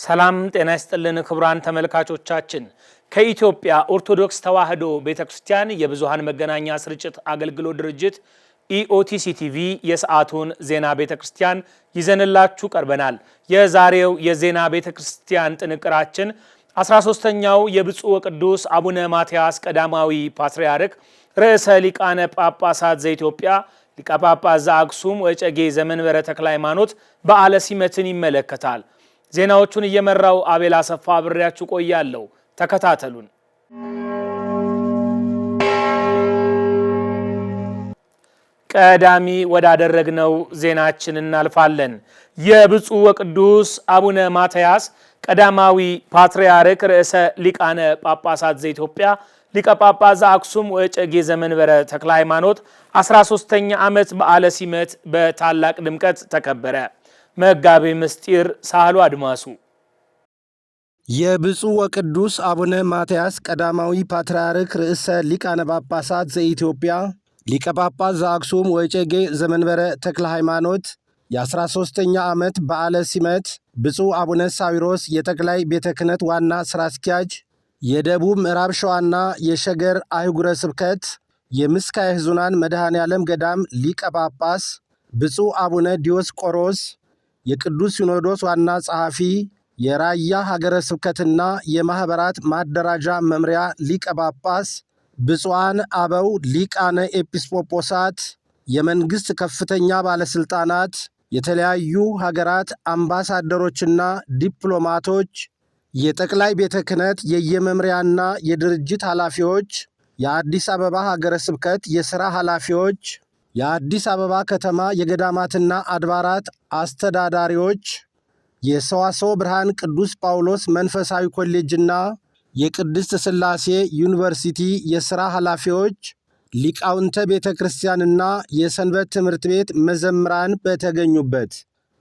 ሰላም ጤና ይስጥልን ክቡራን ተመልካቾቻችን ከኢትዮጵያ ኦርቶዶክስ ተዋሕዶ ቤተክርስቲያን የብዙሃን መገናኛ ስርጭት አገልግሎት ድርጅት ኢኦቲሲ ቲቪ የሰዓቱን ዜና ቤተክርስቲያን ይዘንላችሁ ቀርበናል። የዛሬው የዜና ቤተክርስቲያን ጥንቅራችን 13ኛው የብፁዕ ወቅዱስ አቡነ ማትያስ ቀዳማዊ ፓትርያርክ ርዕሰ ሊቃነ ጳጳሳት ዘኢትዮጵያ ሊቀ ጳጳስ ዘአክሱም ወዕጨጌ ዘመንበረ ተክለ ሃይማኖት በዓለ ሲመትን ይመለከታል። ዜናዎቹን እየመራው አቤል አሰፋ አብሬያችሁ ቆያለሁ። ተከታተሉን። ቀዳሚ ወዳደረግነው ዜናችን እናልፋለን። የብፁዕ ወቅዱስ አቡነ ማትያስ ቀዳማዊ ፓትርያርክ ርዕሰ ሊቃነ ጳጳሳት ዘኢትዮጵያ ሊቀ ጳጳስ ዘአክሱም ወዕጨጌ ዘመንበረ ተክለ ሃይማኖት 13ኛ ዓመት በዓለ ሲመት በታላቅ ድምቀት ተከበረ። መጋቤ ምስጢር ሳህሉ አድማሱ የብፁዕ ወቅዱስ አቡነ ማትያስ ቀዳማዊ ፓትርያርክ ርዕሰ ሊቃነ ጳጳሳት ዘኢትዮጵያ ሊቀ ጳጳስ ዘአክሱም ወዕጨጌ ዘመንበረ ተክለ ሃይማኖት የ13ኛ ዓመት በዓለ ሲመት ብፁዕ አቡነ ሳዊሮስ የጠቅላይ ቤተ ክህነት ዋና ሥራ አስኪያጅ፣ የደቡብ ምዕራብ ሸዋና የሸገር አህጉረ ስብከት የምስካየ ኅዙናን መድኃኔ ዓለም ገዳም ሊቀ ጳጳስ፣ ብፁዕ አቡነ ዲዮስቆሮስ የቅዱስ ሲኖዶስ ዋና ጸሐፊ፣ የራያ ሀገረ ስብከትና የማኅበራት ማደራጃ መምሪያ ሊቀ ጳጳስ፣ ብፁዓን አበው ሊቃነ ኤጲስቆጶሳት፣ የመንግሥት ከፍተኛ ባለሥልጣናት፣ የተለያዩ ሀገራት አምባሳደሮችና ዲፕሎማቶች፣ የጠቅላይ ቤተ ክህነት የየመምሪያና የድርጅት ኃላፊዎች፣ የአዲስ አበባ ሀገረ ስብከት የሥራ ኃላፊዎች፣ የአዲስ አበባ ከተማ የገዳማትና አድባራት አስተዳዳሪዎች፣ የሰዋስወ ብርሃን ቅዱስ ጳውሎስ መንፈሳዊ ኮሌጅና የቅድስት ሥላሴ ዩኒቨርሲቲ የሥራ ኃላፊዎች፣ ሊቃውንተ ቤተ ክርስቲያንና የሰንበት ትምህርት ቤት መዘምራን በተገኙበት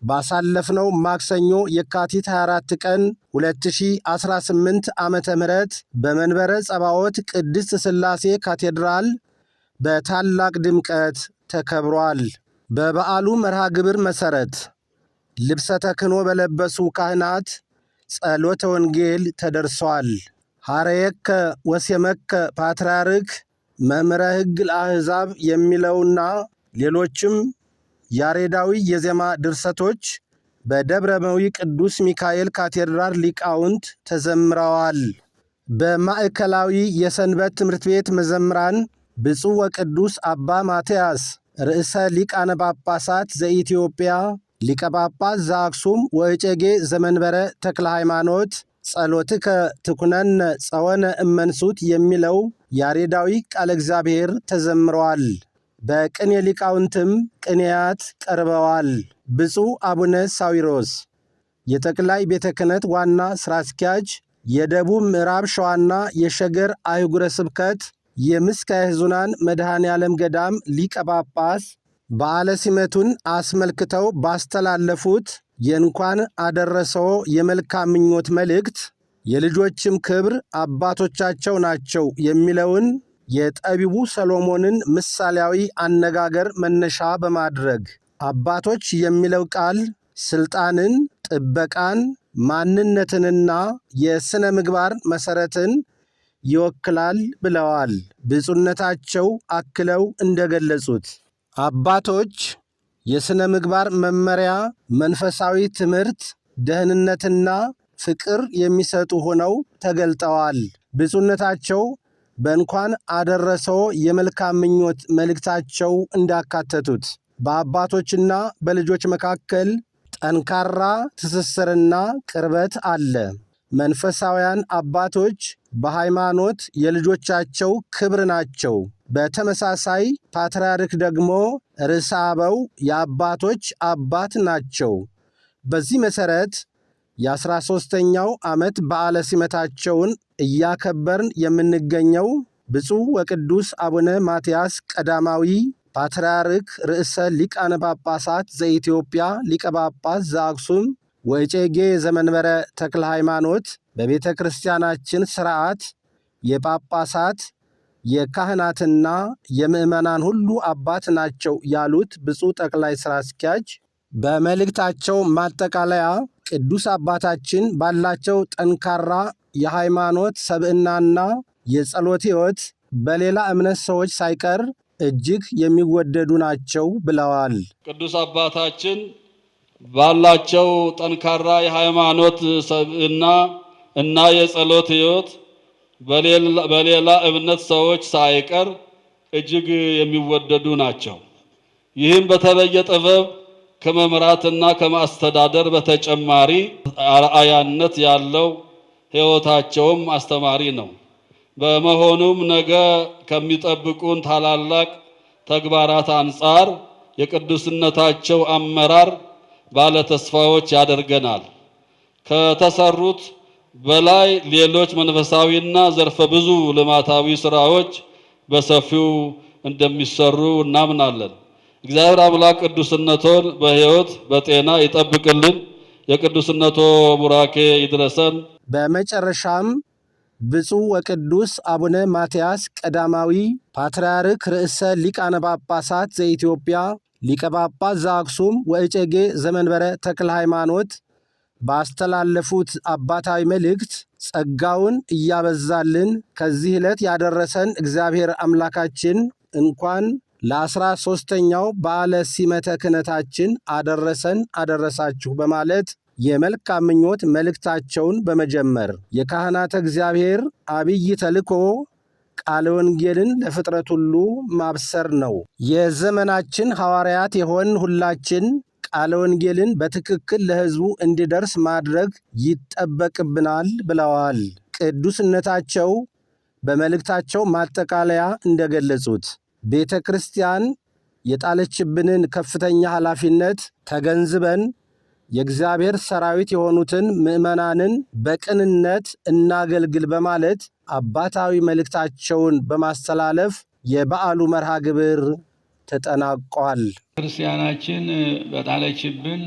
ባሳለፍነው ማክሰኞ የካቲት 24 ቀን 2018 ዓመተ ምህረት በመንበረ ጸባዖት ቅድስት ሥላሴ ካቴድራል በታላቅ ድምቀት ተከብሯል። በበዓሉ መርሃ ግብር መሠረት ልብሰ ተክህኖ በለበሱ ካህናት ጸሎተ ወንጌል ተደርሷል። ሐረየከ ወሴመከ ፓትርያርክ መምረ ሕግ ለአሕዛብ የሚለውና ሌሎችም ያሬዳዊ የዜማ ድርሰቶች በደብረመዊ ቅዱስ ሚካኤል ካቴድራል ሊቃውንት ተዘምረዋል። በማዕከላዊ የሰንበት ትምህርት ቤት መዘምራን ብፁዕ ወቅዱስ አባ ማትያስ ርዕሰ ሊቃነ ጳጳሳት ዘኢትዮጵያ ሊቀ ጳጳስ ዘአክሱም ወዕጨጌ ዘመንበረ ተክለ ሃይማኖት ጸሎትከ ትኩነነ ጸወነ እመንሱት የሚለው ያሬዳዊ ቃለ እግዚአብሔር ተዘምረዋል። በቅኔ ሊቃውንትም ቅኔያት ቀርበዋል። ብፁዕ አቡነ ሳዊሮስ የጠቅላይ ቤተ ክህነት ዋና ሥራ አስኪያጅ፣ የደቡብ ምዕራብ ሸዋና የሸገር አህጉረ ስብከት የምስካየ ኅዙናን መድኃኔ ዓለም ገዳም ሊቀ ጳጳስ በዓለ ሲመቱን አስመልክተው ባስተላለፉት የእንኳን አደረሰዎ የመልካም ምኞት መልእክት የልጆችም ክብር አባቶቻቸው ናቸው የሚለውን የጠቢቡ ሰሎሞንን ምሳሌያዊ አነጋገር መነሻ በማድረግ አባቶች የሚለው ቃል ስልጣንን፣ ጥበቃን፣ ማንነትንና የሥነ ምግባር መሠረትን ይወክላል ብለዋል። ብፁዕነታቸው አክለው እንደገለጹት አባቶች የሥነ ምግባር መመሪያ፣ መንፈሳዊ ትምህርት፣ ደህንነትና ፍቅር የሚሰጡ ሆነው ተገልጠዋል። ብፁዕነታቸው በእንኳን አደረሰዎ የመልካም ምኞት መልእክታቸው እንዳካተቱት በአባቶችና በልጆች መካከል ጠንካራ ትስስርና ቅርበት አለ። መንፈሳውያን አባቶች በሃይማኖት የልጆቻቸው ክብር ናቸው። በተመሳሳይ ፓትርያርክ ደግሞ ርዕሰ አበው የአባቶች አባት ናቸው። በዚህ መሠረት የ13ኛው ዓመት በዓለ ሲመታቸውን እያከበርን የምንገኘው ብፁዕ ወቅዱስ አቡነ ማትያስ ቀዳማዊ ፓትርያርክ ርዕሰ ሊቃነ ጳጳሳት ዘኢትዮጵያ ሊቀ ጳጳስ ዘአክሱም ወዕጨጌ ዘመንበረ ተክለ ሃይማኖት በቤተ ክርስቲያናችን ሥርዓት የጳጳሳት የካህናትና የምዕመናን ሁሉ አባት ናቸው ያሉት ብፁዕ ጠቅላይ ሥራ አስኪያጅ በመልእክታቸው ማጠቃለያ ቅዱስ አባታችን ባላቸው ጠንካራ የሃይማኖት ሰብዕናና የጸሎት ሕይወት በሌላ እምነት ሰዎች ሳይቀር እጅግ የሚወደዱ ናቸው ብለዋል። ቅዱስ አባታችን ባላቸው ጠንካራ የሃይማኖት ሰብዕና እና የጸሎት ሕይወት በሌላ እምነት ሰዎች ሳይቀር እጅግ የሚወደዱ ናቸው። ይህም በተለየ ጥበብ ከመምራትና ከማስተዳደር በተጨማሪ አርአያነት ያለው ሕይወታቸውም አስተማሪ ነው። በመሆኑም ነገ ከሚጠብቁን ታላላቅ ተግባራት አንጻር የቅዱስነታቸው አመራር ባለ ተስፋዎች ያደርገናል። ከተሰሩት በላይ ሌሎች መንፈሳዊና ዘርፈ ብዙ ልማታዊ ስራዎች በሰፊው እንደሚሰሩ እናምናለን። እግዚአብሔር አምላክ ቅዱስነቶን በሕይወት በጤና ይጠብቅልን። የቅዱስነቶ ቡራኬ ይድረሰን። በመጨረሻም ብፁዕ ወቅዱስ አቡነ ማትያስ ቀዳማዊ ፓትርያርክ ርዕሰ ሊቃነ ጳጳሳት ዘኢትዮጵያ ሊቀ ጳጳስ ዘአክሱም ወእጨጌ ዘመንበረ ተክለ ሃይማኖት ባስተላለፉት አባታዊ መልእክት ጸጋውን እያበዛልን ከዚህ ዕለት ያደረሰን እግዚአብሔር አምላካችን እንኳን ለ13ኛው በዓለ ሲመተ ክህነታችን አደረሳችሁ በማለት የመልካም ምኞት መልእክታቸውን በመጀመር የካህናተ እግዚአብሔር አብይ ተልእኮ ቃለ ወንጌልን ለፍጥረት ሁሉ ማብሰር ነው። የዘመናችን ሐዋርያት የሆን ሁላችን ቃለ ወንጌልን በትክክል ለሕዝቡ እንዲደርስ ማድረግ ይጠበቅብናል ብለዋል። ቅዱስነታቸው በመልእክታቸው ማጠቃለያ እንደገለጹት ቤተ ክርስቲያን የጣለችብንን ከፍተኛ ኃላፊነት ተገንዝበን የእግዚአብሔር ሰራዊት የሆኑትን ምዕመናንን በቅንነት እናገልግል በማለት አባታዊ መልእክታቸውን በማስተላለፍ የበዓሉ መርሃ ግብር ተጠናቋል። ክርስቲያናችን በጣለችብን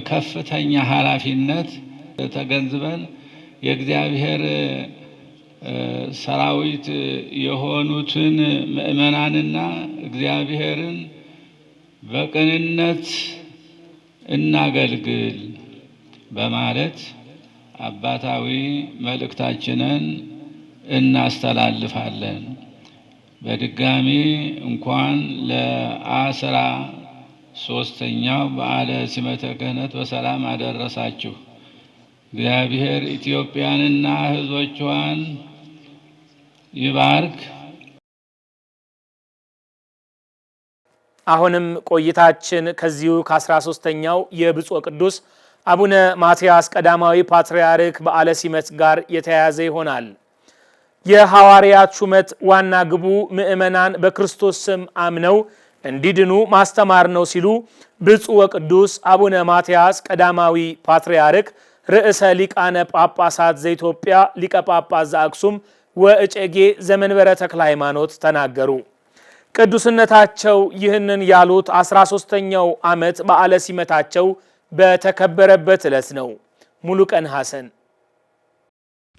ከፍተኛ ኃላፊነት ተገንዝበን የእግዚአብሔር ሰራዊት የሆኑትን ምዕመናንና እግዚአብሔርን በቅንነት እናገልግል በማለት አባታዊ መልእክታችንን እናስተላልፋለን። በድጋሚ እንኳን ለ13ኛው በዓለ ሲመተ ክህነት በሰላም አደረሳችሁ። እግዚአብሔር ኢትዮጵያንና ሕዝቦቿን ይባርክ። አሁንም ቆይታችን ከዚሁ ከ13ኛው የብፁዕ ቅዱስ አቡነ ማትያስ ቀዳማዊ ፓትርያርክ በዓለ ሲመት ጋር የተያያዘ ይሆናል። የሐዋርያት ሹመት ዋና ግቡ ምዕመናን በክርስቶስ ስም አምነው እንዲድኑ ማስተማር ነው ሲሉ ብፁዕ ወቅዱስ አቡነ ማትያስ ቀዳማዊ ፓትርያርክ ርዕሰ ሊቃነ ጳጳሳት ዘኢትዮጵያ ሊቀ ጳጳስ ዘአክሱም ወእጨጌ ዘመንበረ ተክለ ሃይማኖት ተናገሩ። ቅዱስነታቸው ይህንን ያሉት 13ኛው ዓመት በዓለ ሲመታቸው በተከበረበት ዕለት ነው። ሙሉቀን ሐሰን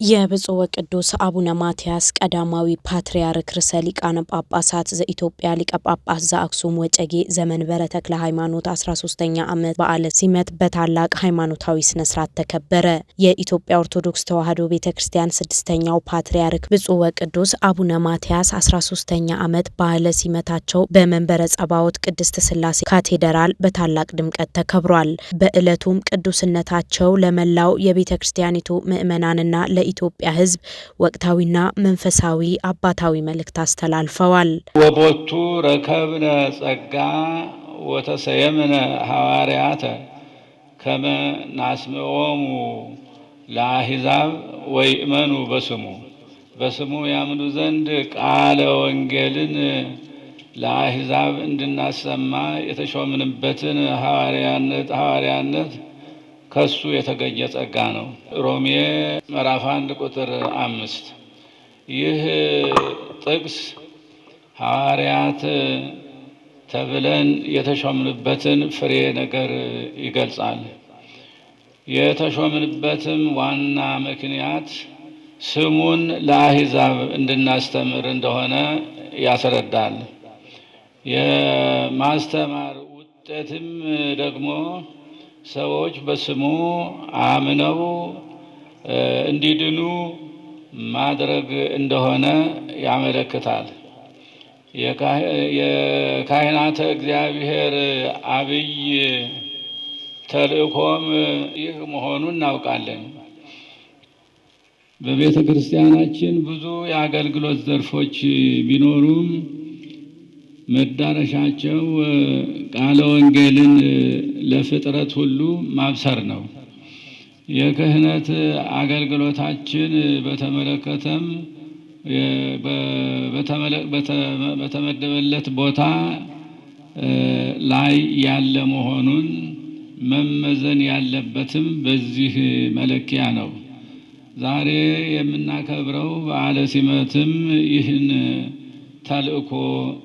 የብፁዕ ወቅዱስ አቡነ ማትያስ ቀዳማዊ ፓትርያርክ ርዕሰ ሊቃነ ጳጳሳት ዘኢትዮጵያ ሊቀ ጳጳስ ዘአክሱም ወእጨጌ ዘመንበረ ተክለ ሃይማኖት 13ኛ ዓመት በዓለ ሲመት በታላቅ ሃይማኖታዊ ስነ ስርዓት ተከበረ። የኢትዮጵያ ኦርቶዶክስ ተዋሕዶ ቤተክርስቲያን 6ኛው ፓትርያርክ ብፁዕ ወቅዱስ አቡነ ማትያስ 13ኛ ዓመት በዓለ ሲመታቸው በመንበረ ጸባዖት ቅድስት ሥላሴ ካቴድራል በታላቅ ድምቀት ተከብሯል። በዕለቱም ቅዱስነታቸው ለመላው የቤተክርስቲያኒቱ ምዕመናንና ኢትዮጵያ ሕዝብ ወቅታዊና መንፈሳዊ አባታዊ መልእክት አስተላልፈዋል። ወቦቱ ረከብነ ጸጋ ወተሰየምነ ሐዋርያተ ከመ ናስምዖሙ ለአሕዛብ ወይእመኑ በስሙ ያምኑ ዘንድ ቃለ ወንጌልን ለአሕዛብ እንድናሰማ የተሾምንበትን ሐዋርያነት ከሱ የተገኘ ጸጋ ነው። ሮሜ ምዕራፍ 1 ቁጥር 5። ይህ ጥቅስ ሐዋርያት ተብለን የተሾምንበትን ፍሬ ነገር ይገልጻል። የተሾምንበትም ዋና ምክንያት ስሙን ለአሕዛብ እንድናስተምር እንደሆነ ያስረዳል። የማስተማር ውጤት ውጤትም ደግሞ ሰዎች በስሙ አምነው እንዲድኑ ማድረግ እንደሆነ ያመለክታል። የካህናተ እግዚአብሔር አብይ ተልእኮም ይህ መሆኑን እናውቃለን። በቤተ ክርስቲያናችን ብዙ የአገልግሎት ዘርፎች ቢኖሩም መዳረሻቸው ቃለ ወንጌልን ለፍጥረት ሁሉ ማብሰር ነው። የክህነት አገልግሎታችን በተመለከተም በተመደበለት ቦታ ላይ ያለ መሆኑን መመዘን ያለበትም በዚህ መለኪያ ነው። ዛሬ የምናከብረው በዓለ ሲመትም ይህን ተልእኮ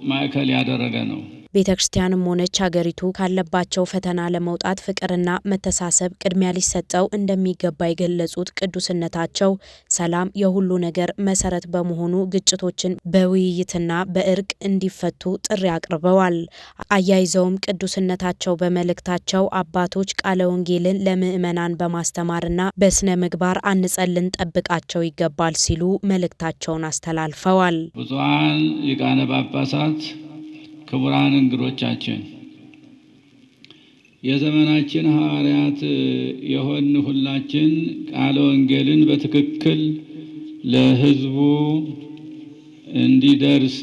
ማዕከል ያደረገ ነው። ቤተ ክርስቲያንም ሆነች ሀገሪቱ ካለባቸው ፈተና ለመውጣት ፍቅርና መተሳሰብ ቅድሚያ ሊሰጠው እንደሚገባ የገለጹት ቅዱስነታቸው ሰላም የሁሉ ነገር መሰረት በመሆኑ ግጭቶችን በውይይትና በእርቅ እንዲፈቱ ጥሪ አቅርበዋል። አያይዘውም ቅዱስነታቸው በመልእክታቸው አባቶች ቃለ ወንጌልን ለምዕመናን በማስተማርና በስነ ምግባር አንጸን ልንጠብቃቸው ይገባል ሲሉ መልእክታቸውን አስተላልፈዋል። ብፁዓን ሊቃነ ጳጳሳት፣ ክቡራን እንግዶቻችን፣ የዘመናችን ሐዋርያት የሆን ሁላችን ቃለ ወንጌልን በትክክል ለሕዝቡ እንዲደርስ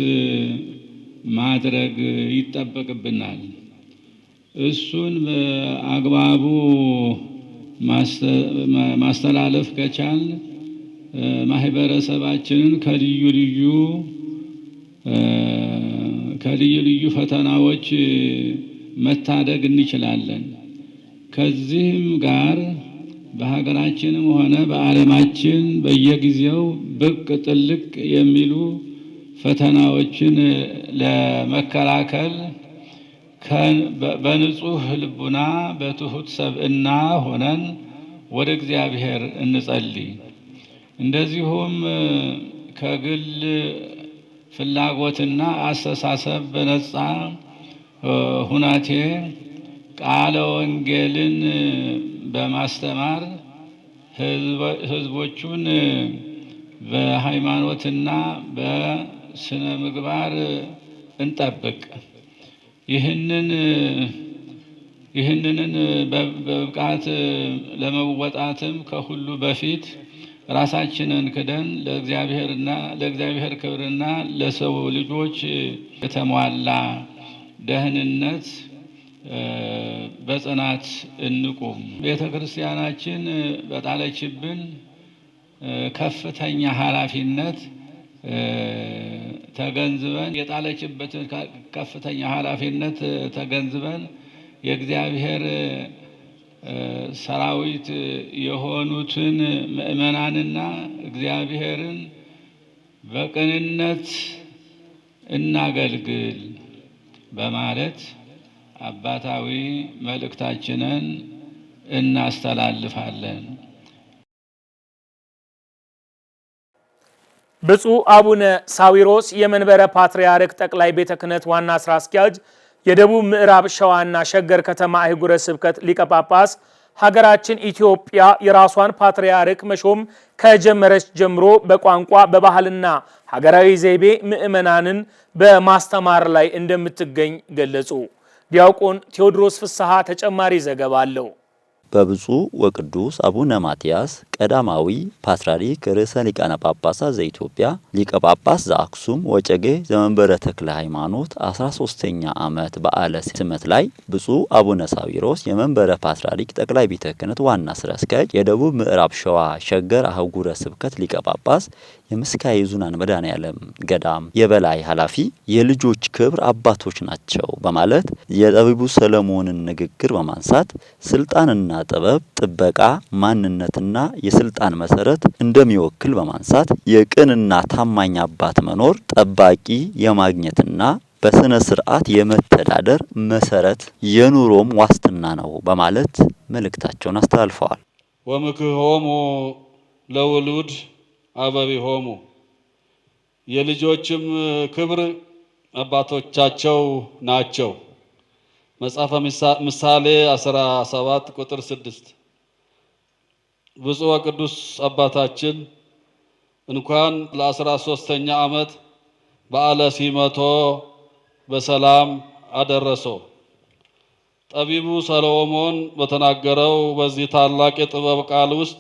ማድረግ ይጠበቅብናል። እሱን በአግባቡ ማስተላለፍ ከቻል ማህበረሰባችንን ከልዩ ልዩ ፈተናዎች መታደግ እንችላለን። ከዚህም ጋር በሀገራችንም ሆነ በዓለማችን በየጊዜው ብቅ ጥልቅ የሚሉ ፈተናዎችን ለመከላከል በንጹህ ልቡና በትሁት ሰብእና ሆነን ወደ እግዚአብሔር እንጸልይ። እንደዚሁም ከግል ፍላጎትና አስተሳሰብ በነጻ ሁናቴ ቃለ ወንጌልን በማስተማር ህዝቦቹን በሃይማኖትና በስነ ምግባር እንጠብቅ። ይህንን በብቃት ለመወጣትም ከሁሉ በፊት ራሳችንን ክደን ለእግዚአብሔር ክብርና ለሰው ልጆች የተሟላ ደህንነት በጽናት እንቁም። ቤተ ክርስቲያናችን በጣለችብን ከፍተኛ ኃላፊነት ተገንዝበን የጣለችበትን ከፍተኛ ኃላፊነት ተገንዝበን የእግዚአብሔር ሰራዊት የሆኑትን ምእመናንና እግዚአብሔርን በቅንነት እናገልግል በማለት አባታዊ መልእክታችንን እናስተላልፋለን። ብፁዕ አቡነ ሳዊሮስ የመንበረ ፓትርያርክ ጠቅላይ ቤተ ክህነት ዋና ስራ አስኪያጅ፣ የደቡብ ምዕራብ ሸዋና ሸገር ከተማ አህጉረ ስብከት ሊቀ ጳጳስ ሀገራችን ኢትዮጵያ የራሷን ፓትርያርክ መሾም ከጀመረች ጀምሮ በቋንቋ በባህልና ሀገራዊ ዘይቤ ምዕመናንን በማስተማር ላይ እንደምትገኝ ገለጹ። ዲያቆን ቴዎድሮስ ፍስሐ ተጨማሪ ዘገባ አለው። በብፁዕ ወቅዱስ አቡነ ማትያስ ቀዳማዊ ፓትርያርክ ርዕሰ ሊቃነ ጳጳሳት ዘኢትዮጵያ ሊቀ ጳጳስ ዘአክሱም ወጨጌ ዘመንበረ ተክለ ሃይማኖት 13ኛ ዓመት በዓለ ሲመት ላይ ብፁዕ አቡነ ሳዊሮስ የመንበረ ፓትርያርክ ጠቅላይ ቤተ ክህነት ዋና ስራ አስኪያጅ፣ የደቡብ ምዕራብ ሸዋ ሸገር አህጉረ ስብከት ሊቀ ጳጳስ፣ የምስካየ ኅዙናን መድኃኔዓለም ገዳም የበላይ ኃላፊ የልጆች ክብር አባቶች ናቸው በማለት የጠቢቡ ሰለሞንን ንግግር በማንሳት ስልጣንና ጥበብ፣ ጥበቃ፣ ማንነትና የስልጣን መሰረት እንደሚወክል በማንሳት የቅንና ታማኝ አባት መኖር ጠባቂ የማግኘትና በስነ ስርዓት የመተዳደር መሰረት የኑሮም ዋስትና ነው በማለት መልእክታቸውን አስተላልፈዋል። ወምክሆሙ ለውሉድ አበቢሆሙ፣ የልጆችም ክብር አባቶቻቸው ናቸው። መጽሐፈ ምሳሌ 17 ቁጥር 6 ብፁዕ ወቅዱስ አባታችን እንኳን ለ13ኛ ዓመት በዓለ ሲመቶ በሰላም አደረሰው። ጠቢቡ ሰሎሞን በተናገረው በዚህ ታላቅ የጥበብ ቃል ውስጥ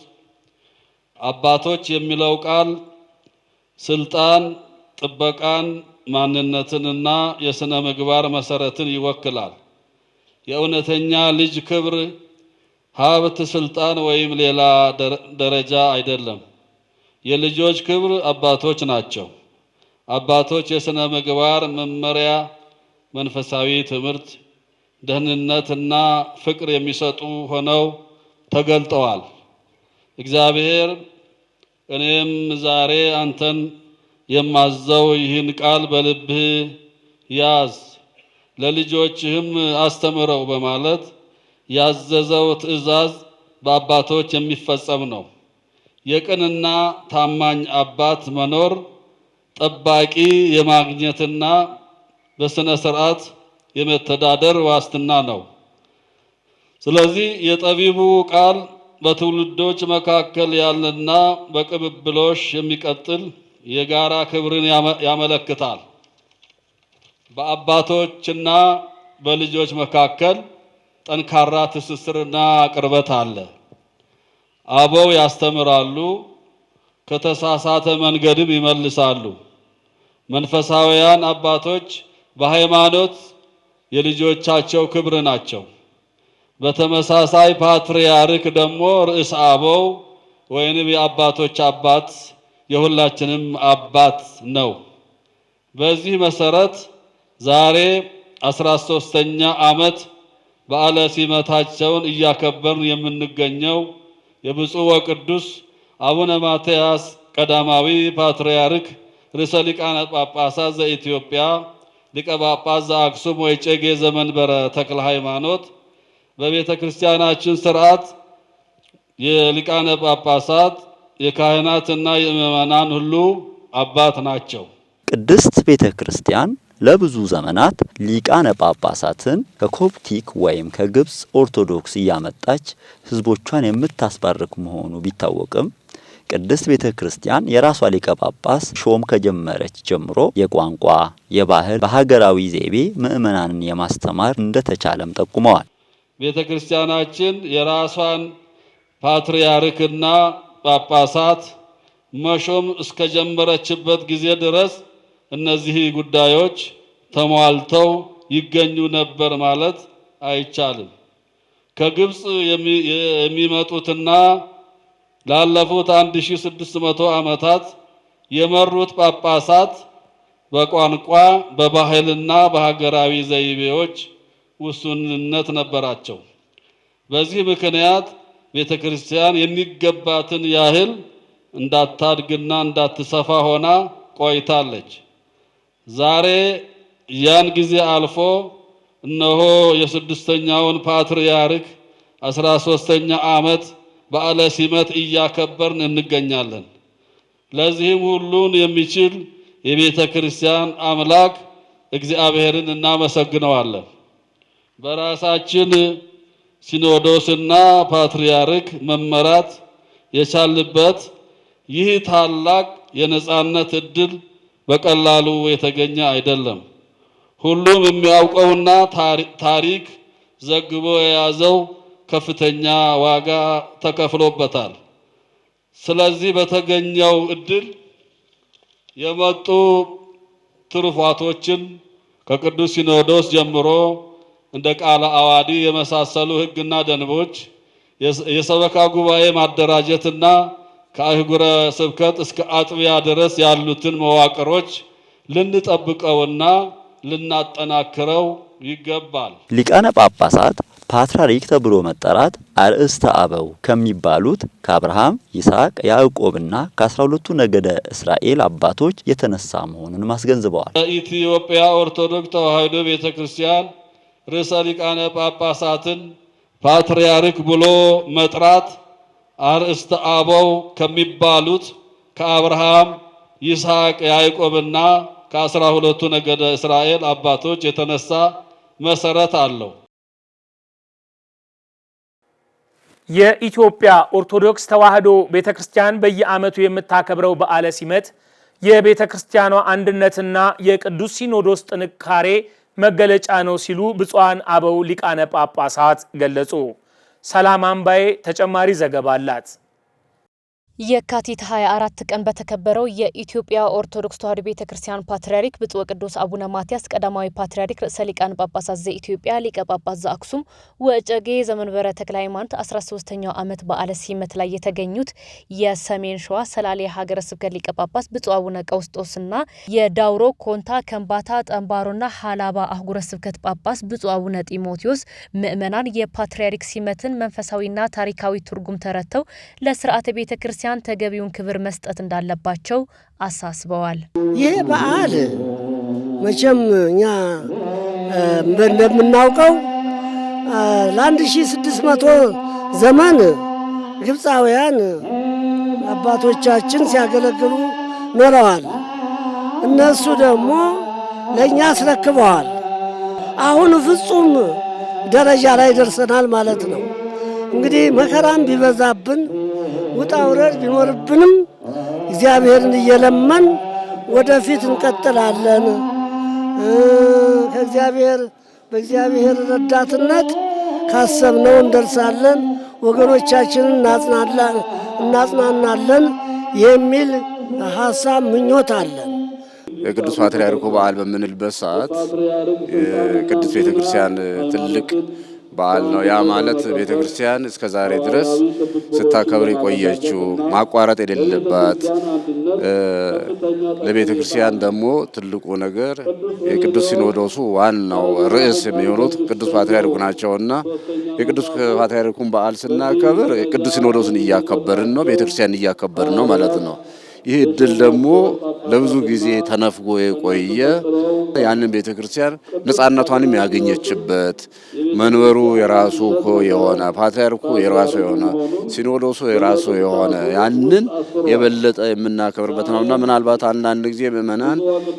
አባቶች የሚለው ቃል ስልጣን፣ ጥበቃን፣ ማንነትንና የሥነ ምግባር መሰረትን ይወክላል። የእውነተኛ ልጅ ክብር ሀብት፣ ስልጣን ወይም ሌላ ደረጃ አይደለም። የልጆች ክብር አባቶች ናቸው። አባቶች የሥነ ምግባር መመሪያ፣ መንፈሳዊ ትምህርት፣ ደህንነትና ፍቅር የሚሰጡ ሆነው ተገልጠዋል። እግዚአብሔር እኔም ዛሬ አንተን የማዘው ይህን ቃል በልብህ ያዝ ለልጆችህም አስተምረው በማለት ያዘዘው ትእዛዝ በአባቶች የሚፈጸም ነው። የቅንና ታማኝ አባት መኖር ጠባቂ የማግኘትና በስነ ስርዓት የመተዳደር ዋስትና ነው። ስለዚህ የጠቢቡ ቃል በትውልዶች መካከል ያለና በቅብብሎሽ የሚቀጥል የጋራ ክብርን ያመለክታል። በአባቶችና በልጆች መካከል ጠንካራ ትስስርና ቅርበት አለ። አበው ያስተምራሉ፣ ከተሳሳተ መንገድም ይመልሳሉ። መንፈሳውያን አባቶች በሃይማኖት የልጆቻቸው ክብር ናቸው። በተመሳሳይ ፓትርያርክ ደግሞ ርዕሰ አበው ወይንም የአባቶች አባት የሁላችንም አባት ነው። በዚህ መሰረት ዛሬ 13ኛ ዓመት በዓለ ሲመታቸውን እያከበርን የምንገኘው የብፁዕ ወቅዱስ አቡነ ማትያስ ቀዳማዊ ፓትርያርክ ርዕሰ ሊቃነ ጳጳሳት ዘኢትዮጵያ ሊቀ ጳጳስ ዘአክሱም ወዕጨጌ ዘመንበረ ተክለ ሃይማኖት በቤተ ክርስቲያናችን ሥርዓት የሊቃነ ጳጳሳት የካህናትና የምዕመናን ሁሉ አባት ናቸው። ቅድስት ቤተ ክርስቲያን ለብዙ ዘመናት ሊቃነ ጳጳሳትን ከኮፕቲክ ወይም ከግብጽ ኦርቶዶክስ እያመጣች ህዝቦቿን የምታስባርክ መሆኑ ቢታወቅም ቅድስት ቤተ ክርስቲያን የራሷ ሊቀ ጳጳስ ሾም ከጀመረች ጀምሮ የቋንቋ፣ የባህል፣ በሀገራዊ ዘይቤ ምዕመናንን የማስተማር እንደተቻለም ጠቁመዋል። ቤተ ክርስቲያናችን የራሷን ፓትርያርክና ጳጳሳት መሾም እስከጀመረችበት ጊዜ ድረስ እነዚህ ጉዳዮች ተሟልተው ይገኙ ነበር ማለት አይቻልም። ከግብጽ የሚመጡትና ላለፉት 1600 ዓመታት የመሩት ጳጳሳት በቋንቋ፣ በባህልና በሀገራዊ ዘይቤዎች ውሱንነት ነበራቸው። በዚህ ምክንያት ቤተክርስቲያን የሚገባትን ያህል እንዳታድግና እንዳትሰፋ ሆና ቆይታለች። ዛሬ ያን ጊዜ አልፎ እነሆ የስድስተኛውን ፓትርያርክ 13ኛ ዓመት በዓለ ሲመት እያከበርን እንገኛለን። ለዚህም ሁሉን የሚችል የቤተ ክርስቲያን አምላክ እግዚአብሔርን እናመሰግነዋለን። በራሳችን ሲኖዶስና ፓትርያርክ መመራት የቻልበት ይህ ታላቅ የነጻነት ዕድል በቀላሉ የተገኘ አይደለም። ሁሉም የሚያውቀውና ታሪክ ዘግቦ የያዘው ከፍተኛ ዋጋ ተከፍሎበታል። ስለዚህ በተገኘው ዕድል የመጡ ትሩፋቶችን ከቅዱስ ሲኖዶስ ጀምሮ እንደ ቃለ ዓዋዲ የመሳሰሉ ሕግና ደንቦች የሰበካ ጉባኤ ማደራጀትና ከአህጉረ ስብከት እስከ አጥቢያ ድረስ ያሉትን መዋቅሮች ልንጠብቀውና ልናጠናክረው ይገባል። ሊቃነ ጳጳሳት ፓትርያርክ ተብሎ መጠራት አርእስተ አበው ከሚባሉት ከአብርሃም፣ ይስሐቅ፣ ያዕቆብና ከ12ቱ ነገደ እስራኤል አባቶች የተነሳ መሆኑን ማስገንዝበዋል። የኢትዮጵያ ኦርቶዶክስ ተዋሕዶ ቤተክርስቲያን ርዕሰ ሊቃነ ጳጳሳትን ፓትርያርክ ብሎ መጥራት አርእስተ አበው ከሚባሉት ከአብርሃም፣ ይስሐቅ፣ ያዕቆብና ከ12ቱ ነገደ እስራኤል አባቶች የተነሳ መሰረት አለው። የኢትዮጵያ ኦርቶዶክስ ተዋሕዶ ቤተክርስቲያን በየዓመቱ የምታከብረው በዓለ ሲመት የቤተክርስቲያኗ አንድነትና የቅዱስ ሲኖዶስ ጥንካሬ መገለጫ ነው ሲሉ ብፁዓን አበው ሊቃነ ጳጳሳት ገለጹ። ሰላም አምባዬ ተጨማሪ ዘገባ አላት። የካቲት 24 ቀን በተከበረው የኢትዮጵያ ኦርቶዶክስ ተዋሕዶ ቤተክርስቲያን ፓትርያርክ ብፁዕ ወቅዱስ አቡነ ማትያስ ቀዳማዊ ፓትርያርክ ርዕሰ ሊቃነ ጳጳሳት ዘኢትዮጵያ ሊቀ ጳጳስ ዘአክሱም ወዕጨጌ ዘመንበረ ተክለ ሃይማኖት 13ኛው ዓመት በዓለ ሲመት ላይ የተገኙት የሰሜን ሸዋ ሰላሌ ሀገረ ስብከት ሊቀ ጳጳስ ብፁዕ አቡነ ቀውስጦስና የዳውሮ ኮንታ ከምባታ ጠንባሮና ሀላባ አህጉረ ስብከት ጳጳስ ብፁዕ አቡነ ጢሞቴዎስ ምእመናን የፓትርያርክ ሲመትን መንፈሳዊና ታሪካዊ ትርጉም ተረድተው ለስርዓተ ቤተክርስቲያን ተገቢውን ክብር መስጠት እንዳለባቸው አሳስበዋል። ይህ በዓል መቼም እኛ እንደምናውቀው ለ1600 ዘመን ግብፃውያን አባቶቻችን ሲያገለግሉ ኖረዋል። እነሱ ደግሞ ለእኛ አስረክበዋል። አሁን ፍጹም ደረጃ ላይ ደርሰናል ማለት ነው። እንግዲህ መከራም ቢበዛብን ውጣ ውረድ ቢኖርብንም እግዚአብሔርን እየለመን ወደፊት እንቀጥላለን። በእግዚአብሔር ረዳትነት ካሰብነው እንደርሳለን፣ ወገኖቻችንን እናጽናናለን የሚል ሀሳብ ምኞት አለን። የቅዱስ ፓትርያርኩ በዓል በምንልበት ሰዓት ቅዱስ ቤተክርስቲያን ትልቅ በዓል ነው። ያ ማለት ቤተክርስቲያን እስከ ዛሬ ድረስ ስታከብር የቆየችው ማቋረጥ የሌለባት ለቤተክርስቲያን ደግሞ ትልቁ ነገር የቅዱስ ሲኖዶሱ ዋናው ርዕስ የሚሆኑት ቅዱስ ፓትርያርኩ ናቸውና የቅዱስ ፓትርያርኩን በዓል ስናከብር ቅዱስ ሲኖዶስን እያከበርን ነው፣ ቤተክርስቲያን እያከበርን ነው ማለት ነው። ይህ እድል ደግሞ ለብዙ ጊዜ ተነፍጎ የቆየ ያንን ቤተክርስቲያን ነጻነቷንም ያገኘችበት መንበሩ የራሱ የሆነ ፓትርያርኩ የራሱ የሆነ ሲኖዶሱ የራሱ የሆነ ያንን የበለጠ የምናከብርበት ነውና ምናልባት አንዳንድ ጊዜ ምእመናን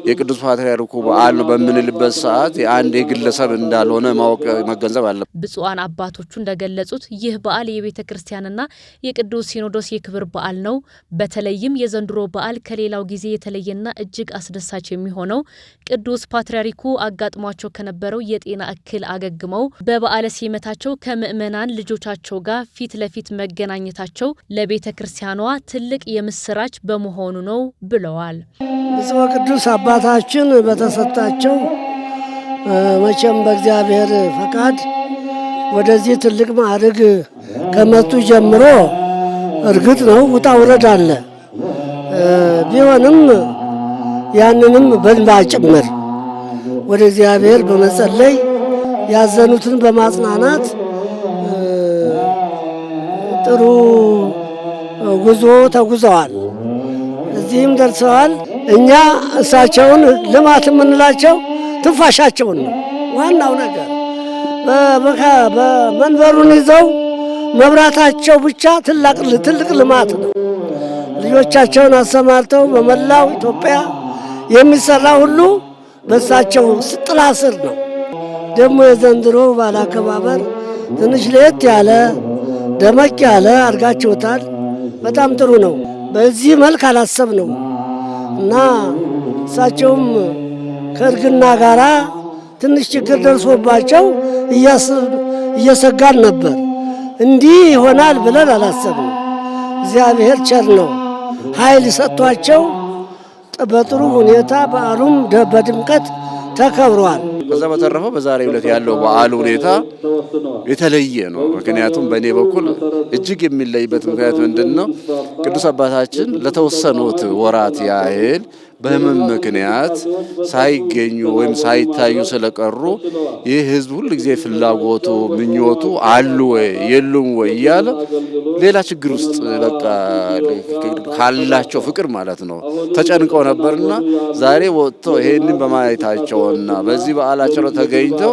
የቅዱስ ፓትርያርኩ በዓል ነው በምንልበት ሰዓት የአንድ የግለሰብ እንዳልሆነ ማወቅ መገንዘብ አለ። ብፁዓን አባቶቹ እንደገለጹት ይህ በዓል የቤተክርስቲያንና የቅዱስ ሲኖዶስ የክብር በዓል ነው። በተለይም የዘንድሮ በዓል ከሌላው ጊዜ የተለየና እጅግ አስደሳች የሚሆነው ቅዱስ ፓትርያርኩ አጋጥሟቸው ከነበረው የጤና እክል አገግመው በበዓለ ሲመታቸው ከምእመናን ልጆቻቸው ጋር ፊት ለፊት መገናኘታቸው ለቤተ ክርስቲያኗ ትልቅ የምስራች በመሆኑ ነው ብለዋል። ብፁዕ ቅዱስ አባታችን በተሰጣቸው መቼም በእግዚአብሔር ፈቃድ ወደዚህ ትልቅ ማዕረግ ከመጡ ጀምሮ እርግጥ ነው ውጣ ውረድ አለ። ቢሆንም ያንንም በእንባ ጭምር ወደ እግዚአብሔር በመጸለይ ያዘኑትን በማጽናናት ጥሩ ጉዞ ተጉዘዋል። እዚህም ደርሰዋል። እኛ እሳቸውን ልማት የምንላቸው ትንፋሻቸውን ነው ዋናው ነገር። በመንበሩን ይዘው መብራታቸው ብቻ ትልቅ ልማት ነው። ልጆቻቸውን አሰማርተው በመላው ኢትዮጵያ የሚሰራ ሁሉ በእሳቸው ጥላ ስር ነው። ደግሞ የዘንድሮ በዓል አከባበር ትንሽ ለየት ያለ ደመቅ ያለ አድርጋችሁታል። በጣም ጥሩ ነው። በዚህ መልክ አላሰብነው እና እሳቸውም ከእርግና ጋራ ትንሽ ችግር ደርሶባቸው እየሰጋን ነበር። እንዲህ ይሆናል ብለን አላሰብንም። እግዚአብሔር ቸር ነው። ኃይል ሰጥቷቸው በጥሩ ሁኔታ በዓሉም በድምቀት ተከብሯል። ከዛ በተረፈ በዛሬው ዕለት ያለው በዓሉ ሁኔታ የተለየ ነው። ምክንያቱም በእኔ በኩል እጅግ የሚለይበት ምክንያት ምንድነው? ቅዱስ አባታችን ለተወሰኑት ወራት ያህል በህመም ምክንያት ሳይገኙ ወይም ሳይታዩ ስለቀሩ ይህ ህዝብ ሁሉ ጊዜ ፍላጎቱ ምኞቱ አሉ ወይ የሉም ወይ እያለ ሌላ ችግር ውስጥ በቃ ካላቸው ፍቅር ማለት ነው ተጨንቀው ነበርና ዛሬ ወጥተው ይሄንን በማየታቸውና በዚህ በዓላቸው ተገኝተው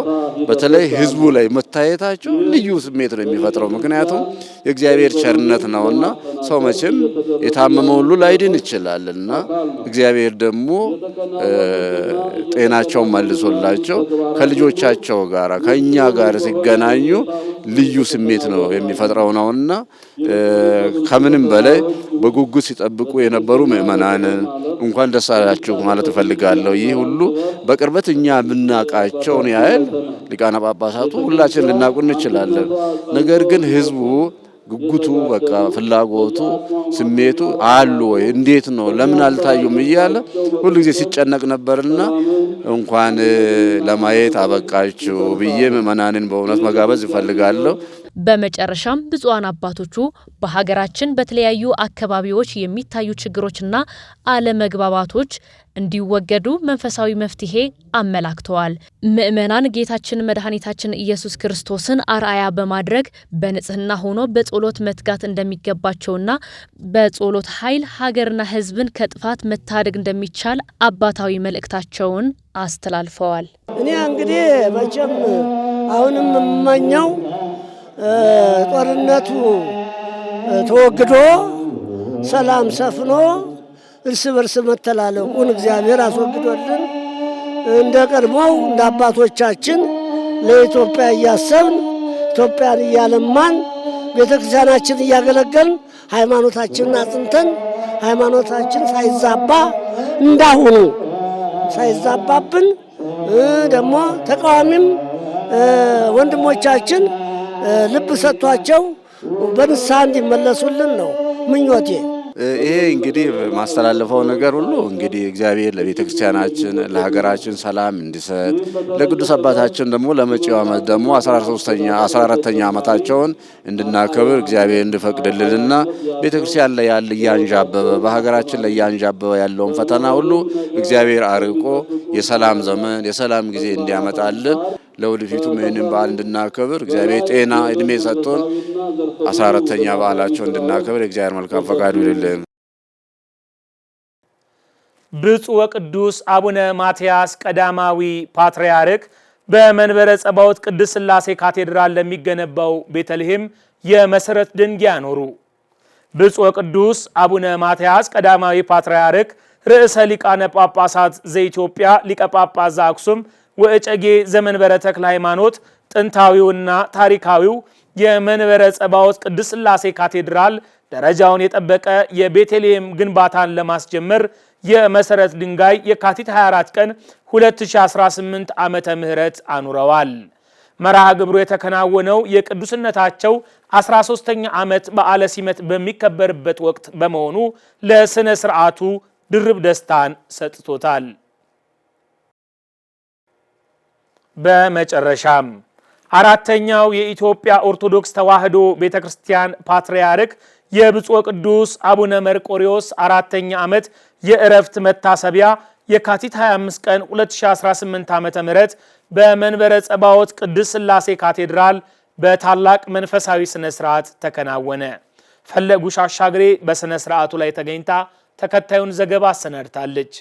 በተለይ ህዝቡ ላይ መታየታቸው ልዩ ስሜት ነው የሚፈጥረው። ምክንያቱም የእግዚአብሔር ቸርነት ነውና ሰው መቼም የታመመው ሁሉ ላይድን ይችላልና እግዚአብሔር ደግሞ ጤናቸውን መልሶላቸው ከልጆቻቸው ጋር ከኛ ጋር ሲገናኙ ልዩ ስሜት ነው የሚፈጥረው ነውና ከምንም በላይ በጉጉት ሲጠብቁ የነበሩ ምእመናንን እንኳን ደስ አላችሁ ማለት እፈልጋለሁ። ይህ ሁሉ በቅርበት እኛ ብናቃቸውን ያህል ሊቃነ ጳጳሳቱ ሁላችን ልናቁን እንችላለን። ነገር ግን ህዝቡ ጉጉቱ በቃ ፍላጎቱ ስሜቱ አሉ ወይ እንዴት ነው ለምን አልታዩም እያለ ሁሉ ጊዜ ሲጨነቅ ነበርና እንኳን ለማየት አበቃችሁ ብዬ ምእመናንን በእውነት መጋበዝ እፈልጋለሁ። በመጨረሻም ብፁዓን አባቶቹ በሀገራችን በተለያዩ አካባቢዎች የሚታዩ ችግሮችና አለመግባባቶች እንዲወገዱ መንፈሳዊ መፍትሄ አመላክተዋል። ምእመናን ጌታችን መድኃኒታችን ኢየሱስ ክርስቶስን አርአያ በማድረግ በንጽህና ሆኖ በጸሎት መትጋት እንደሚገባቸውና በጸሎት ኃይል ሀገርና ሕዝብን ከጥፋት መታደግ እንደሚቻል አባታዊ መልእክታቸውን አስተላልፈዋል። እኔ እንግዲህ መቼም አሁንም የምመኘው ጦርነቱ ተወግዶ ሰላም ሰፍኖ እርስ በርስ መተላለቁን እግዚአብሔር አስወግዶልን እንደ ቀድሞው እንደ አባቶቻችን ለኢትዮጵያ እያሰብን ኢትዮጵያን እያለማን ቤተክርስቲያናችን እያገለገልን ሃይማኖታችንን አጽንተን ሃይማኖታችን ሳይዛባ እንዳሁኑ ሳይዛባብን ደግሞ ተቃዋሚም ወንድሞቻችን ልብ ሰጥቷቸው በንስሐ እንዲመለሱልን ነው ምኞቴ። ይሄ እንግዲህ ማስተላለፈው ነገር ሁሉ እንግዲህ እግዚአብሔር ለቤተክርስቲያናችን ለሀገራችን ሰላም እንዲሰጥ ለቅዱስ አባታችን ደግሞ ለመጪው ዓመት ደግሞ 14ኛ ዓመታቸውን እንድናከብር እግዚአብሔር እንዲፈቅድልንና ቤተክርስቲያን ላይ ያለ ያንዣበበ በሀገራችን ላይ ያንዣበበ ያለውን ፈተና ሁሉ እግዚአብሔር አርቆ የሰላም ዘመን የሰላም ጊዜ እንዲያመጣልን ለወደፊቱ ይህንን በዓል እንድናከብር እግዚአብሔር ጤና እድሜ ሰጥቶን 14ኛ በዓላቸው እንድናከብር እግዚአብሔር መልካም ፈቃዱ ይሁንልን። ብፁዕ ወቅዱስ አቡነ ማትያስ ቀዳማዊ ፓትርያርክ በመንበረ ጸባዖት ቅድስት ሥላሴ ካቴድራል ለሚገነባው ቤተልሔም የመሰረት ድንጋይ አኖሩ። ብፁዕ ወቅዱስ አቡነ ማትያስ ቀዳማዊ ፓትርያርክ ርዕሰ ሊቃነ ጳጳሳት ዘኢትዮጵያ ሊቀ ጳጳስ ዘአክሱም ወእጨጌ ዘመንበረ ተክለ ሃይማኖት ጥንታዊውና ታሪካዊው የመንበረ ጸባዖት ቅድስት ሥላሴ ካቴድራል ደረጃውን የጠበቀ የቤተልሔም ግንባታን ለማስጀመር የመሰረት ድንጋይ የካቲት 24 ቀን 2018 ዓመተ ምህረት አኑረዋል። መርሃ ግብሩ የተከናወነው የቅዱስነታቸው 13ኛ ዓመት በዓለ ሲመት በሚከበርበት ወቅት በመሆኑ ለስነ ስርዓቱ ድርብ ደስታን ሰጥቶታል። በመጨረሻም አራተኛው የኢትዮጵያ ኦርቶዶክስ ተዋሕዶ ቤተክርስቲያን ፓትርያርክ የብፁዕ ቅዱስ አቡነ መርቆሪዎስ 4ኛ ዓመት የዕረፍት መታሰቢያ የካቲት 25 ቀን 2018 ዓ.ም በመንበረ ጸባዖት ቅድስት ሥላሴ ካቴድራል በታላቅ መንፈሳዊ ስነ ስርዓት ተከናወነ። ፈለጉሽ አሻግሬ በስነ ስርዓቱ ላይ ተገኝታ ተከታዩን ዘገባ አሰናድታለች።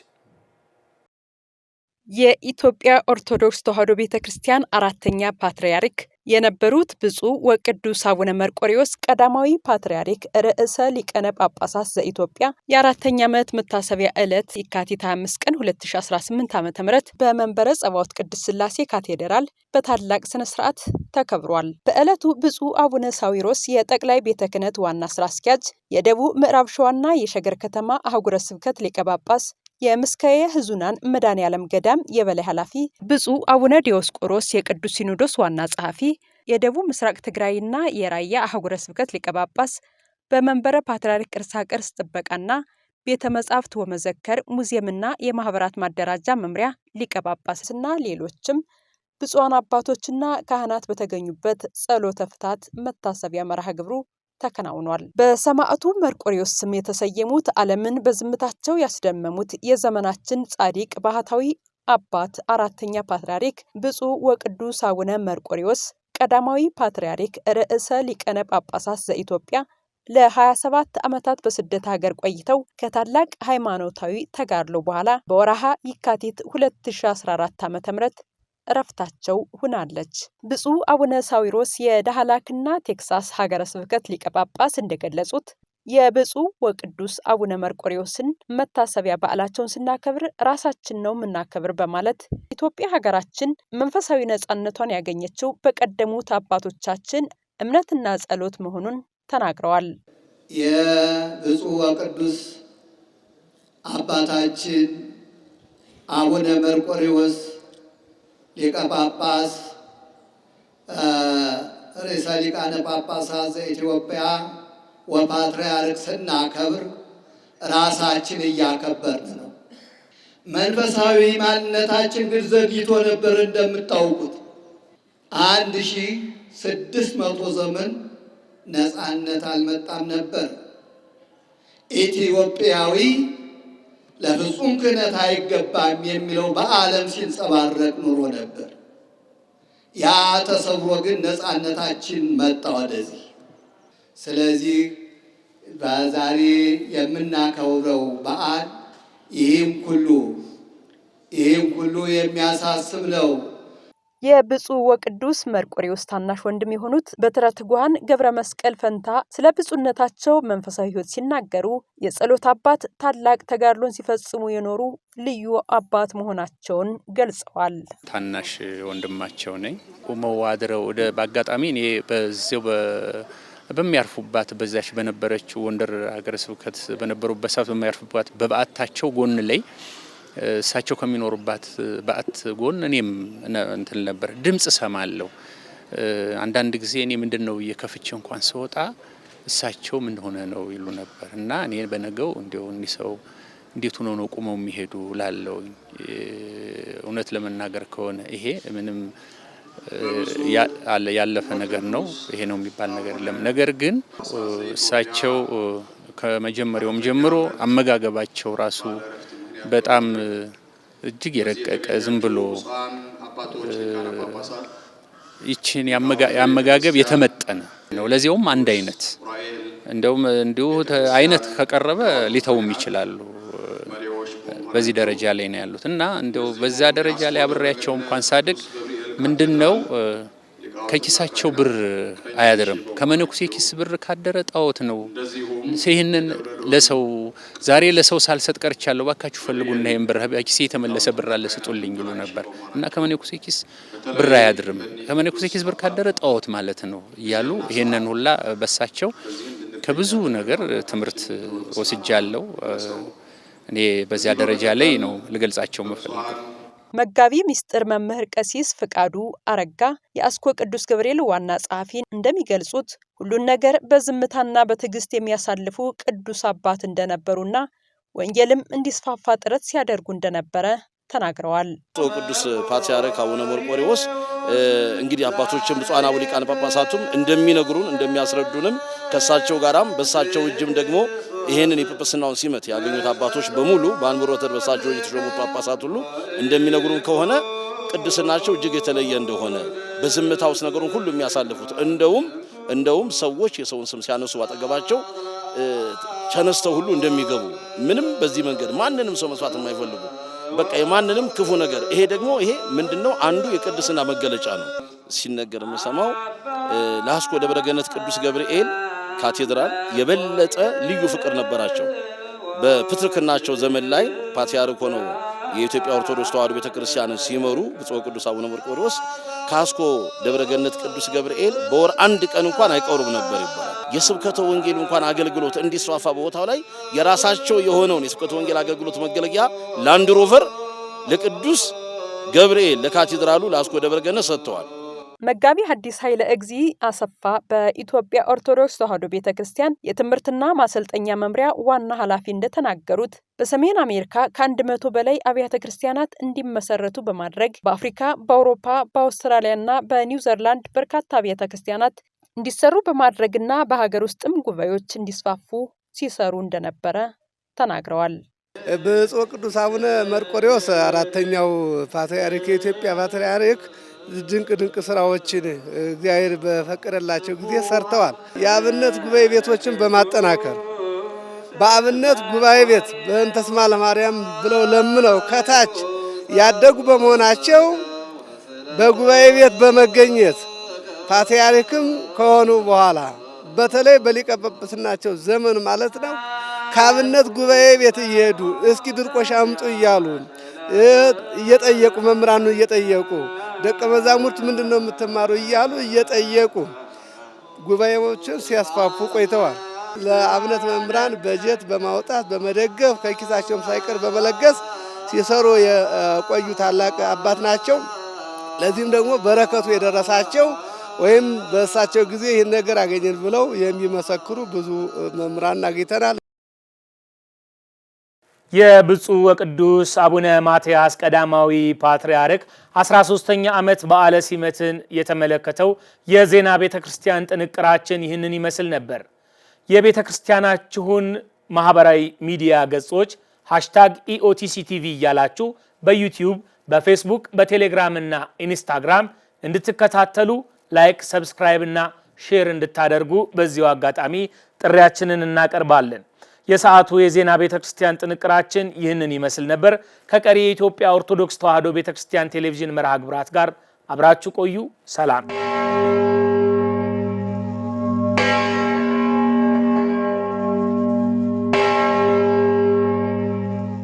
የኢትዮጵያ ኦርቶዶክስ ተዋሕዶ ቤተክርስቲያን 4ኛ ፓትርያርክ የነበሩት ብፁዕ ወቅዱስ አቡነ መርቆሪዎስ ቀዳማዊ ፓትርያርክ ርዕሰ ሊቃነ ጳጳሳት ዘኢትዮጵያ የ4ኛ ዓመት መታሰቢያ ዕለት የካቲት 25 ቀን 2018 ዓ.ም በመንበረ ጸባዖት ቅድስት ሥላሴ ካቴድራል በታላቅ ስነ ስርዓት ተከብሯል። በዕለቱ ብፁዕ አቡነ ሳዊሮስ የጠቅላይ ቤተ ክህነት ዋና ስራ አስኪያጅ፣ የደቡብ ምዕራብ ሸዋና የሸገር ከተማ አህጉረ ስብከት ሊቀ ጳጳስ፣ የምስካየ ሕዙናን መድኃኔዓለም ገዳም የበላይ ኃላፊ፣ ብፁዕ አቡነ ዲዮስቆሮስ የቅዱስ ሲኖዶስ ዋና ጸሐፊ፣ የደቡብ ምስራቅ ትግራይና የራያ አህጉረ ስብከት ሊቀ ጳጳስ፣ በመንበረ ፓትርያርክ ቅርሳ ቅርስ ጥበቃና ቤተ መጻሕፍት ወመዘከር ሙዚየምና የማህበራት ማደራጃ መምሪያ ሊቀ ጳጳስና ሌሎችም ብፁዓን አባቶችና ካህናት በተገኙበት ጸሎተ ፍታት መታሰቢያ መርሃ ግብሩ ተከናውኗል። በሰማዕቱ መርቆሪዎስ ስም የተሰየሙት ዓለምን በዝምታቸው ያስደመሙት የዘመናችን ጻድቅ ባህታዊ አባት 4ኛ ፓትርያርክ ብፁዕ ወቅዱስ አቡነ መርቆሪዎስ ቀዳማዊ ፓትርያርክ ርዕሰ ሊቃነ ጳጳሳት ዘኢትዮጵያ ለ27 ዓመታት በስደት ሀገር ቆይተው ከታላቅ ሃይማኖታዊ ተጋድሎ በኋላ በወርሃ የካቲት 2014 ዓ.ም እረፍታቸው ሆናለች። ብፁዕ አቡነ ሳዊሮስ የዳህላክና ቴክሳስ ሀገረ ስብከት ሊቀ ጳጳስ እንደገለጹት የብፁዕ ወቅዱስ አቡነ መርቆሬዎስን መታሰቢያ በዓላቸውን ስናከብር ራሳችን ነው የምናከብር በማለት ኢትዮጵያ ሀገራችን መንፈሳዊ ነጻነቷን ያገኘችው በቀደሙት አባቶቻችን እምነትና ጸሎት መሆኑን ተናግረዋል። የብፁዕ ወቅዱስ አባታችን አቡነ መርቆሬዎስ ሊቀ ጳጳስ ርዕሰ ሊቃነ ጳጳሳት ዘኢትዮጵያ ወፓትርያርክ ስናከብር ራሳችን እያከበርን ነው። መንፈሳዊ ማንነታችን ግን ዘግይቶ ነበር። እንደምታውቁት 1600 ዘመን ነፃነት አልመጣም ነበር። ኢትዮጵያዊ ለፍጹም ክህነት አይገባም የሚለው በዓለም ሲንጸባረቅ ኑሮ ነበር። ያ ተሰብሮ ግን ነፃነታችን መጣ ወደዚህ። ስለዚህ በዛሬ የምናከብረው በዓል ይህም ሁሉ የሚያሳስብ ነው። የብፁዕ ወቅዱስ መርቆሬዎስ ታናሽ ወንድም የሆኑት በትረ ትጉሃን ገብረ መስቀል ፈንታ ስለ ብፁዕነታቸው መንፈሳዊ ሕይወት ሲናገሩ የጸሎት አባት ታላቅ ተጋድሎን ሲፈጽሙ የኖሩ ልዩ አባት መሆናቸውን ገልጸዋል። ታናሽ ወንድማቸው ነኝ። ቆመው አድረው በአጋጣሚ እኔ በዚያው በሚያርፉባት በዛች በነበረችው ወንደር ሀገረ ስብከት በነበሩበት ሰዓት በሚያርፉባት በበዓታቸው ጎን ላይ እሳቸው ከሚኖሩባት በዓት ጎን እኔም እንትን ነበር ድምጽ ሰማለሁ። አንዳንድ ጊዜ እኔ ምንድነው እየከፍቼ እንኳን ስወጣ እሳቸው ምን ሆነ ነው ይሉ ነበር እና እኔ በነገው እንደው ሰው እንዴት ሆኖ ነው ቆመው የሚሄዱ ላለው እውነት ለመናገር ከሆነ ይሄ ምንም ያለፈ ነገር ነው። ይሄ ነው የሚባል ነገር የለም። ነገር ግን እሳቸው ከመጀመሪያውም ጀምሮ አመጋገባቸው ራሱ በጣም እጅግ የረቀቀ ዝም ብሎ ይችን ያመጋገብ የተመጠነ ነው። ለዚያውም አንድ አይነት እንደውም እንዲሁ አይነት ከቀረበ ሊተውም ይችላሉ። በዚህ ደረጃ ላይ ነው ያሉት እና እንደው በዛ ደረጃ ላይ አብሬያቸው እንኳን ሳድግ ምንድነው ከኪሳቸው ብር አያድርም። ከመነኩሴ ኪስ ብር ካደረ ጣዖት ነው። ይሄንን ለሰው ዛሬ ለሰው ሳልሰጥ ቀርቻለሁ፣ ባካችሁ ፈልጉና ይሄን ብር ኪሴ የተመለሰ ብር አለ ስጡልኝ ይሉ ነበር እና ከመነኩሴ ኪስ ብር አያድርም። ከመነኩሴ ኪስ ብር ካደረ ጣዖት ማለት ነው እያሉ ይሄንን ሁላ በሳቸው ከብዙ ነገር ትምህርት ወስጃለሁ። እኔ በዚያ ደረጃ ላይ ነው ልገልጻቸው መፈልገው። መጋቢ ሚስጥር መምህር ቀሲስ ፍቃዱ አረጋ የአስኮ ቅዱስ ገብርኤል ዋና ጸሐፊ እንደሚገልጹት ሁሉን ነገር በዝምታና በትዕግስት የሚያሳልፉ ቅዱስ አባት እንደነበሩና ወንጌልም እንዲስፋፋ ጥረት ሲያደርጉ እንደነበረ ተናግረዋል። ቅዱስ ፓትርያርክ አቡነ መርቆሬዎስ እንግዲህ አባቶችም ብፁዓን አበው ሊቃነ ጳጳሳቱም እንደሚነግሩን እንደሚያስረዱንም ከሳቸው ጋራም በሳቸው እጅም ደግሞ ይሄንን የጵጵስናውን ሲመት ያገኙት አባቶች በሙሉ በአንብሮተ በሳቸው የተሾሙት ጳጳሳት ሁሉ እንደሚነግሩን ከሆነ ቅድስናቸው እጅግ የተለየ እንደሆነ በዝምታ ውስጥ ነገሩን ሁሉ የሚያሳልፉት እንደውም ሰዎች የሰውን ስም ሲያነሱ አጠገባቸው ተነስተው ሁሉ እንደሚገቡ ምንም በዚህ መንገድ ማንንም ሰው መስዋዕት የማይፈልጉ በቃ የማንንም ክፉ ነገር ይሄ ምንድነው አንዱ የቅድስና መገለጫ ነው። ሲነገር የምሰማው ለአስኮ ደብረ ገነት ቅዱስ ገብርኤል ካቴድራል የበለጠ ልዩ ፍቅር ነበራቸው። በፕትርክናቸው ዘመን ላይ ፓትርያርክ ሆነው የኢትዮጵያ ኦርቶዶክስ ተዋሕዶ ቤተክርስቲያንን ሲመሩ ብፁዕ ቅዱስ አቡነ መርቆሬዎስ ካስኮ ደብረ ገነት ቅዱስ ገብርኤል በወር አንድ ቀን እንኳን አይቀሩም ነበር ይባላል። የስብከተ ወንጌል እንኳን አገልግሎት እንዲስፋፋ በቦታው ላይ የራሳቸው የሆነውን የስብከተ ወንጌል አገልግሎት መገለጫ ላንድ ሮቨር ለቅዱስ ገብርኤል ለካቴድራሉ ለአስኮ ደብረ ገነት ሰጥተዋል። መጋቢ ሐዲስ ኃይለ እግዚ አሰፋ በኢትዮጵያ ኦርቶዶክስ ተዋሕዶ ቤተክርስቲያን የትምህርትና ማሰልጠኛ መምሪያ ዋና ኃላፊ እንደተናገሩት በሰሜን አሜሪካ ከ100 በላይ አብያተ ክርስቲያናት እንዲመሰረቱ በማድረግ በአፍሪካ፣ በአውሮፓ፣ በአውስትራሊያና በኒውዚላንድ በርካታ አብያተ ክርስቲያናት እንዲሰሩ በማድረግና በሀገር ውስጥም ጉባኤዎች እንዲስፋፉ ሲሰሩ እንደነበረ ተናግረዋል። ብፁዕ ቅዱስ አቡነ መርቆሬዎስ አራተኛው ፓትርያርክ የኢትዮጵያ ፓትርያርክ ድንቅ ስራዎችን እግዚአብሔር በፈቀደላቸው ጊዜ ሰርተዋል። የአብነት ጉባኤ ቤቶችን በማጠናከር በአብነት ጉባኤ ቤት በእንተ ስማ ለማርያም ብለው ለምነው ከታች ያደጉ በመሆናቸው በጉባኤ ቤት በመገኘት ፓትርያርክም ከሆኑ በኋላ በተለይ በሊቀ ጵጵስናቸው ዘመን ማለት ነው ከአብነት ጉባኤ ቤት እየሄዱ እስኪ ድርቆሽ አምጡ እያሉ እየጠየቁ መምህራኑ እየጠየቁ ደቀ መዛሙርት ምንድነው የምትማሩ እያሉ እየጠየቁ ጉባኤዎችን ሲያስፋፉ ቆይተዋል። ለአብነት መምህራን በጀት በማውጣት በመደገፍ ከኪሳቸውም ሳይቀር በመለገስ ሲሰሩ የቆዩ ታላቅ አባት ናቸው። ለዚህም ደግሞ በረከቱ የደረሳቸው ወይም በእሳቸው ጊዜ ይህን ነገር አገኘን ብለው የሚመሰክሩ ብዙ መምህራን አግኝተናል። የብፁዕ ወቅዱስ አቡነ ማትያስ ቀዳማዊ ፓትርያርክ 13ኛ ዓመት በዓለ ሲመትን የተመለከተው የዜና ቤተክርስቲያን ጥንቅራችን ይህንን ይመስል ነበር። የቤተክርስቲያናችሁን ማህበራዊ ሚዲያ ገጾች #EOTCTV እያላችሁ በዩቲዩብ፣ በፌስቡክ፣ በቴሌግራም እና ኢንስታግራም እንድትከታተሉ ላይክ፣ ሰብስክራይብ እና ሼር እንድታደርጉ በዚሁ አጋጣሚ ጥሪያችንን እናቀርባለን። የሰዓቱ የዜና ቤተክርስቲያን ጥንቅራችን ይህንን ይመስል ነበር። ከቀሪ የኢትዮጵያ ኦርቶዶክስ ተዋሕዶ ቤተክርስቲያን ቴሌቪዥን መርሃ ግብራት ጋር አብራችሁ ቆዩ። ሰላም።